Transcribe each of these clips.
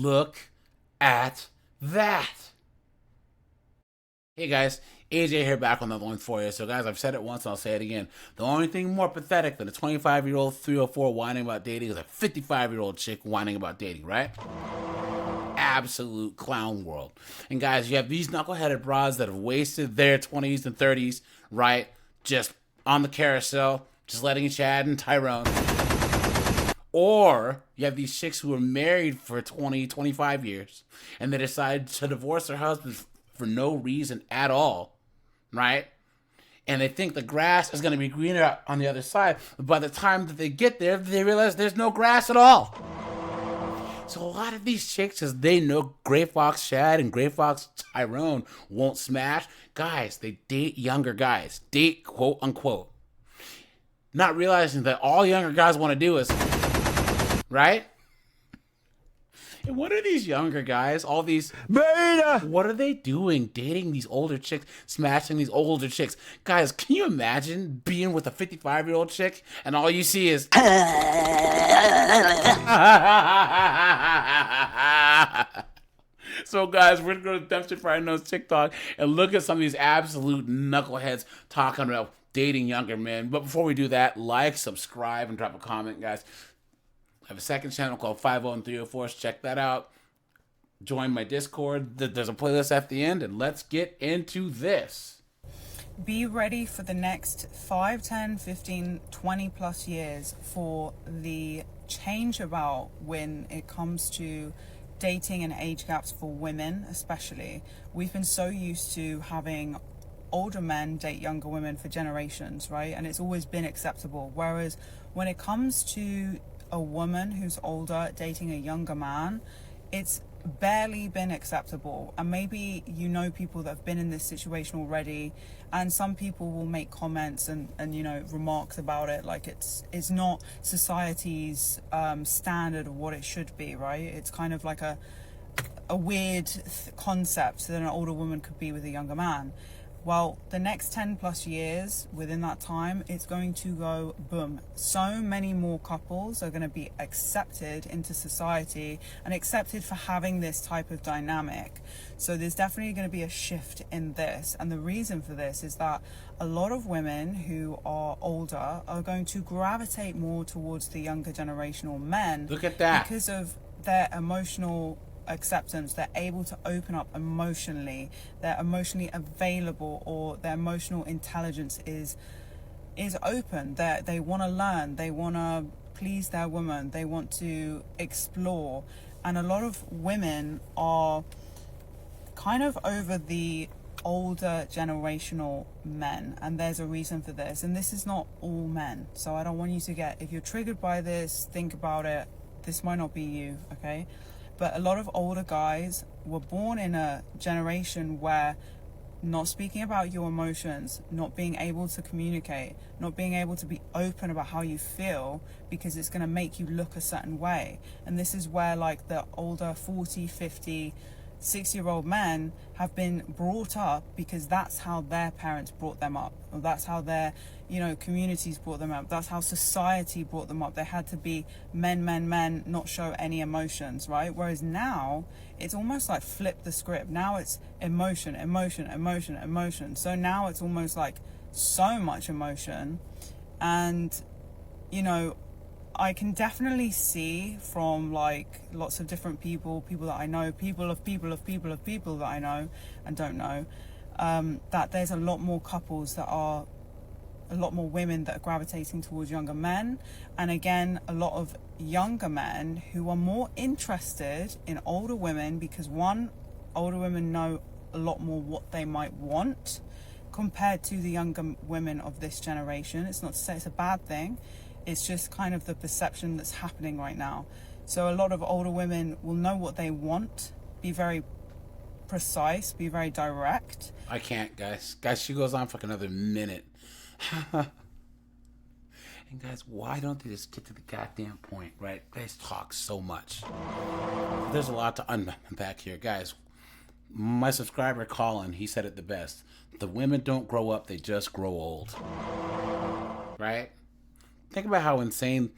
Look at that. Hey guys, AJ here back on the one for you. So guys, I've said it once and I'll say it again. The only thing more pathetic than a 25-year-old 304 whining about dating is a 55-year-old chick whining about dating, right? Absolute clown world. And guys, you have these knuckleheaded bras that have wasted their 20s and 30s, right? Just on the carousel, just letting Chad and Tyrone. Or you have these chicks who are married for 20, 25 years and they decide to divorce their husbands for no reason at all, right? And they think the grass is going to be greener on the other side. But by the time that they get there, they realize there's no grass at all. So a lot of these chicks, as they know Gray Fox Chad and Gray Fox Tyrone won't smash, guys, they date younger guys. Date, quote unquote. Not realizing that all younger guys want to do is, right? And what are these younger guys, all these beta, what are they doing? Dating these older chicks, smashing these older chicks. Guys, can you imagine being with a 55-year-old chick and all you see is So guys, we're gonna go to Dempster Friday Nose TikTok and look at some of these absolute knuckleheads talking about dating younger men. But before we do that, like, subscribe, and drop a comment, guys. I have a second channel called 50 and 304. Check that out. Join my Discord. There's a playlist at the end, and let's get into this. Be ready for the next 5, 10, 15, 20 plus years for the change about when it comes to dating and age gaps for women especially. We've been so used to having older men date younger women for generations, right? And it's always been acceptable. Whereas when it comes to a woman who's older dating a younger man, it's barely been acceptable. And maybe you know people that have been in this situation already, and some people will make comments and you know, remarks about it like it's not society's standard of what it should be, right? It's kind of like a weird concept that an older woman could be with a younger man. Well, the next 10 plus years, within that time, it's going to go boom. So many more couples are going to be accepted into society and accepted for having this type of dynamic. So there's definitely going to be a shift in this. And the reason for this is that a lot of women who are older are going to gravitate more towards the younger generational men. Look at that. Because of their emotional acceptance. They're able to open up emotionally, they're emotionally available, or their emotional intelligence is open. They want to learn, they want to please their woman, they want to explore. And a lot of women are kind of over the older generational men, and there's a reason for this. And this is not all men, so I don't want you to get, if you're triggered by this, think about it. This might not be you, okay? But a lot of older guys were born in a generation where not speaking about your emotions, not being able to communicate, not being able to be open about how you feel because it's going to make you look a certain way. And this is where like the older 40, 50, 6-year-old men have been brought up because that's how their parents brought them up, or that's how their, you know, communities brought them up, that's how society brought them up. They had to be men, not show any emotions, right? Whereas now it's almost like flip the script. Now it's emotion. So now it's almost like so much emotion. And you know, I can definitely see from like lots of different people that I know, people that I know and don't know, that there's a lot more couples that are, a lot more women that are gravitating towards younger men. And again, a lot of younger men who are more interested in older women because one, older women know a lot more what they might want compared to the younger women of this generation. It's not to say it's a bad thing. It's just kind of the perception that's happening right now. So a lot of older women will know what they want, be very precise, be very direct. I can't, guys. Guys, she goes on for like another minute. And guys, why don't they just get to the goddamn point, right? Guys talk so much. There's a lot to unpack here. Guys, my subscriber Colin, he said it the best. The women don't grow up, they just grow old. Right? Think about how insane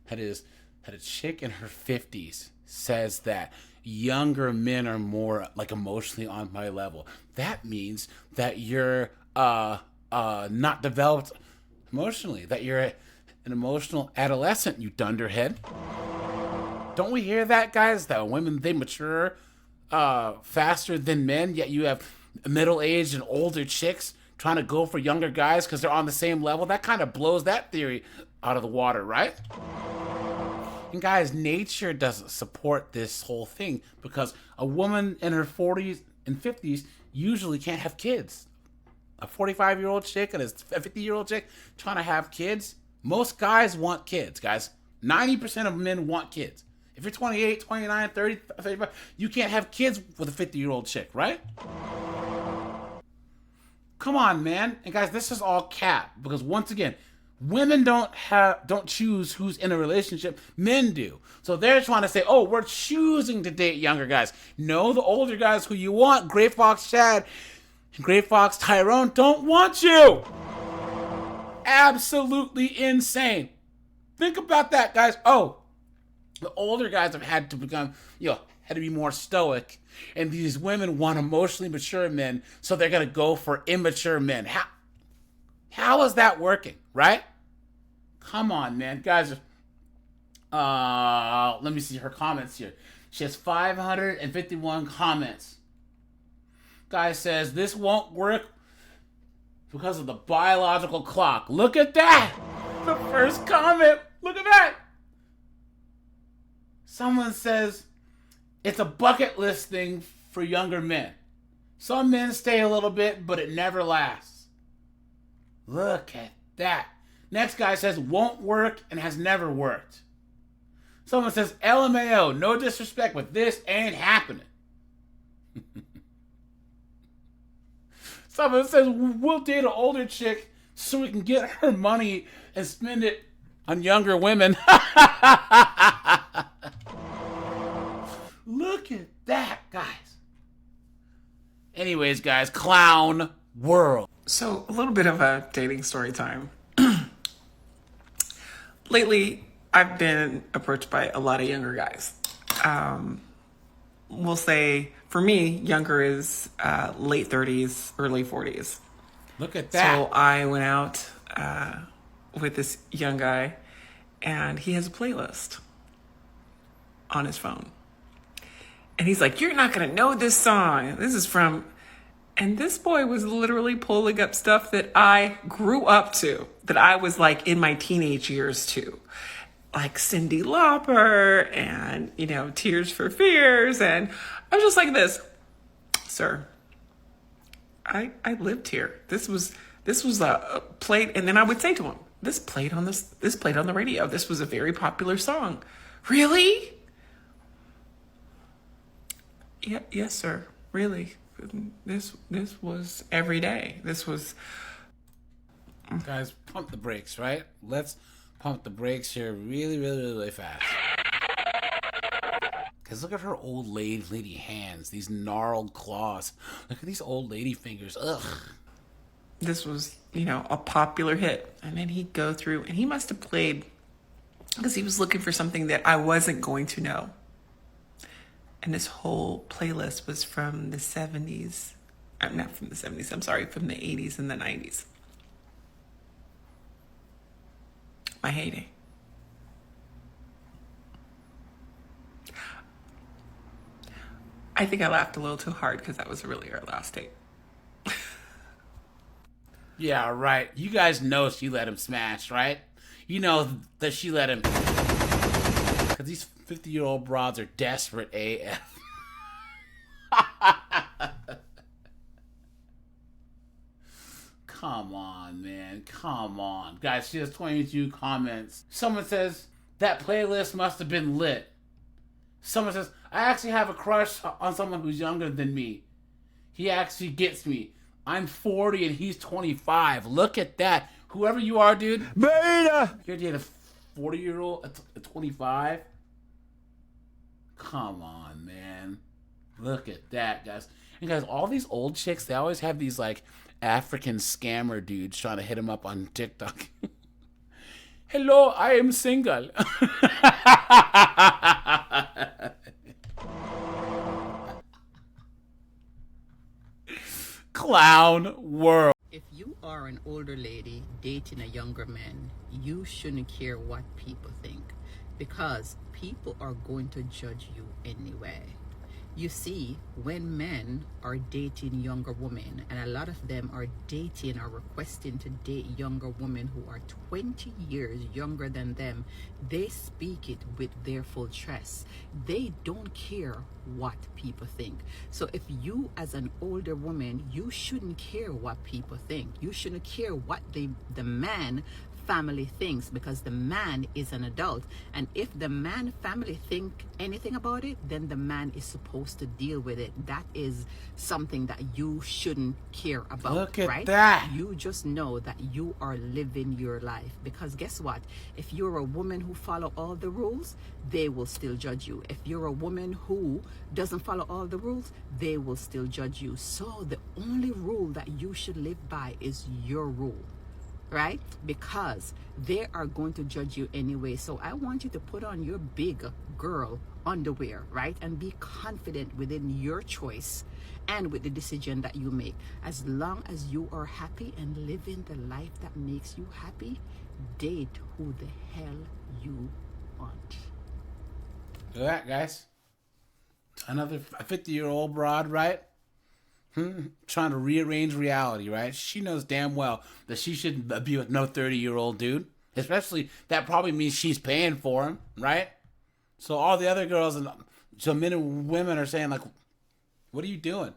that is, that a chick in her 50s says that younger men are more like emotionally on my level. That means that you're not developed emotionally, that you're an emotional adolescent, you dunderhead. Don't we hear that, guys? That women, they mature faster than men, yet you have middle-aged and older chicks trying to go for younger guys because they're on the same level. That kind of blows that theory out of the water, right? And guys, nature doesn't support this whole thing because a woman in her 40s and 50s usually can't have kids. A 45-year-old chick and a 50-year-old chick trying to have kids. Most guys want kids, guys. 90% of men want kids. If you're 28, 29, 30, 35, you can't have kids with a 50-year-old chick, right? Come on, man. And guys, this is all cap because once again, women don't choose who's in a relationship. Men do. So they're trying to say, oh, we're choosing to date younger guys. No, the older guys who you want, Gray Fox Chad and Gray Fox Tyrone, don't want you. Absolutely insane. Think about that, guys. Oh, the older guys have had to become, had to be more stoic. And these women want emotionally mature men, so they're going to go for immature men. How is that working, right? Come on, man. Guys, let me see her comments here. She has 551 comments. Guy says, this won't work because of the biological clock. Look at that! The first comment. Look at that! Someone says, it's a bucket list thing for younger men. Some men stay a little bit, but it never lasts. Look at that. Next guy says, won't work and has never worked. Someone says, LMAO, no disrespect, but this ain't happening. Someone says, we'll date an older chick so we can get her money and spend it on younger women. Look at that, guys. Anyways, guys, clown world. So, a little bit of a dating story time. Lately, I've been approached by a lot of younger guys. We'll say, for me, younger is late 30s, early 40s. Look at that. So, I went out with this young guy, and he has a playlist on his phone. And he's like, you're not going to know this song. This is from... And this boy was literally pulling up stuff that I grew up to, that I was like in my teenage years to. Like Cyndi Lauper and, Tears for Fears. And I was just like this, sir, I lived here. This was played. And then I would say to him, this played on the radio. This was a very popular song. Really? Yeah, yes, sir. Really. This was every day. This was... Guys, pump the brakes, right? Let's pump the brakes here really, really, really fast. Because look at her old lady hands. These gnarled claws. Look at these old lady fingers. Ugh. This was, a popular hit. And then he'd go through, and he must have played, because he was looking for something that I wasn't going to know. And this whole playlist was from the 70s. Not from the 70s, I'm sorry, from the 80s and the 90s. My heyday. I think I laughed a little too hard because that was really our last date. Yeah, right. You guys know she let him smash, right? You know that she let him... Because these 50-year-old broads are desperate AF. Come on, man. Come on. Guys, she has 22 comments. Someone says, that playlist must have been lit. Someone says, I actually have a crush on someone who's younger than me. He actually gets me. I'm 40 and he's 25. Look at that. Whoever you are, dude. Beta! You're dating a 40-year-old at 25? Come on, man. Look at that, guys. And guys, all these old chicks, they always have these, like, African scammer dudes trying to hit them up on TikTok. Hello, I am single. Clown world. If you are an older lady dating a younger man, you shouldn't care what people think, because people are going to judge you anyway. You see, when men are dating younger women, and a lot of them are dating or requesting to date younger women who are 20 years younger than them, they speak it with their full chest. They don't care what people think. So if you, as an older woman, you shouldn't care what people think. You shouldn't care what the man family thinks, because the man is an adult, and if the man family think anything about it, then the man is supposed to deal with it. That is something that you shouldn't care about. Look at right? that. You just know that you are living your life, because guess what, if you're a woman who follow all the rules, they will still judge you. If you're a woman who doesn't follow all the rules, they will still judge you. So the only rule that you should live by is your rule, right? Because they are going to judge you anyway. So I want you to put on your big girl underwear, right? And be confident within your choice and with the decision that you make. As long as you are happy and living the life that makes you happy, date who the hell you want. Look at that, guys. Another 50-year-old broad, right? Trying to rearrange reality, right? She knows damn well that she shouldn't be with no 30-year-old dude. Especially, that probably means she's paying for him, right? So all the other girls, and so men and women are saying, like, what are you doing?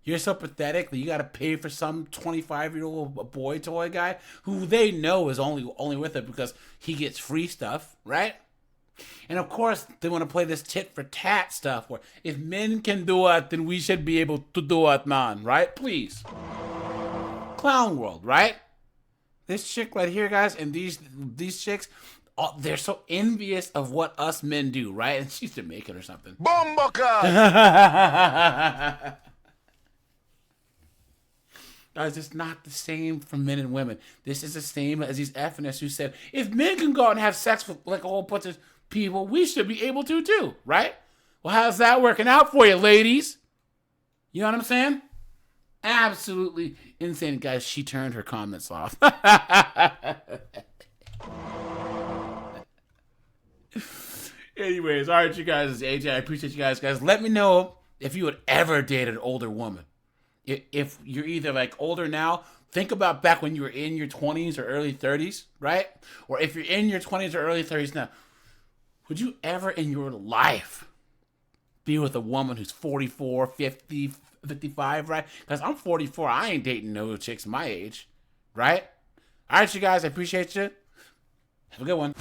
You're so pathetic that you got to pay for some 25-year-old boy toy guy who they know is only with it because he gets free stuff, right? And of course, they want to play this tit for tat stuff where if men can do it, then we should be able to do it, man, right? Please. Clown world, right? This chick right here, guys, and these chicks, they're so envious of what us men do, right? And she's Jamaican or something. Bomboka! Guys, it's not the same for men and women. This is the same as these feminists who said, if men can go out and have sex with like a whole bunch of people, we should be able to too, right? Well, how's that working out for you, ladies? You know what I'm saying? Absolutely insane. Guys, she turned her comments off. Anyways, all right, you guys, it's AJ. I appreciate you guys. Guys, let me know if you would ever date an older woman. If you're either like older now, think about back when you were in your 20s or early 30s, right? Or if you're in your 20s or early 30s now, would you ever in your life be with a woman who's 44, 50, 55, right? Because I'm 44. I ain't dating no chicks my age, right? All right, you guys. I appreciate you. Have a good one.